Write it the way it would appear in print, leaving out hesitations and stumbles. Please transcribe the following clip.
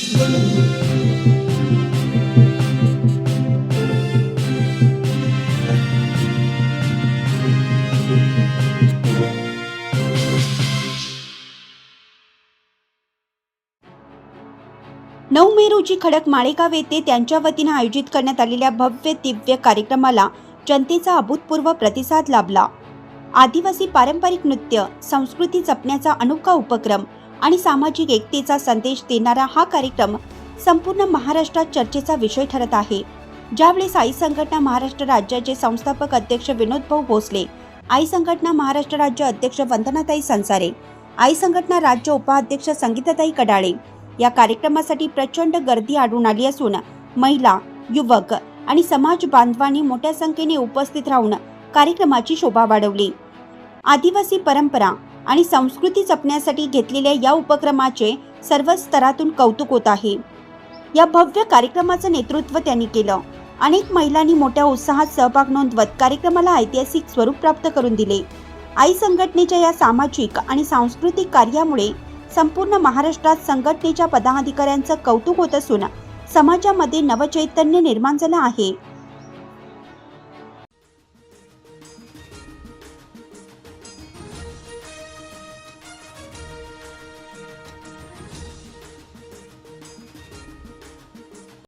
9 मे रोजी खडक माळेगाव येथे त्यांच्या वतीने आयोजित करण्यात आलेल्या भव्य दिव्य कार्यक्रमाला जनतेचा अभूतपूर्व प्रतिसाद लाभला। आदिवासी पारंपरिक नृत्य, संस्कृती जपण्याचा अनोखा उपक्रम आणि सामाजिक एकतेचा संदेश देणारा हा कार्यक्रम संपूर्ण महाराष्ट्रात चर्चेचा विषय ठरत आहे। ज्यावेळेस आई संघटना महाराष्ट्र राज्याचे संस्थापक अध्यक्ष विनोद भाऊ भोसले, आई संघटना महाराष्ट्र राज्य अध्यक्ष वंदनाताई संसारे, आई संघटना राज्य उपाध्यक्ष संगीताताई कडाळे या कार्यक्रमासाठी प्रचंड गर्दी आढळून आली असून महिला, युवक आणि समाज बांधवांनी मोठ्या संख्येने उपस्थित राहून कार्यक्रमाची शोभा वाढवली। आदिवासी परंपरा आणि संस्कृती जपण्यासाठी घेतलेल्या या उपक्रमाचे सर्व स्तरातून कौतुक होत आहे। या भव्य कार्यक्रमाचं नेतृत्व त्यांनी केलं। अनेक महिलांनी मोठ्या उत्साहात सहभाग नोंदवत कार्यक्रमाला ऐतिहासिक स्वरूप प्राप्त करून दिले। आई संघटनेच्या या सामाजिक आणि सांस्कृतिक कार्यामुळे संपूर्ण महाराष्ट्रात संघटनेच्या पदाधिकाऱ्यांचं कौतुक होत असून समाजामध्ये नवचैतन्य निर्माण झालं आहे।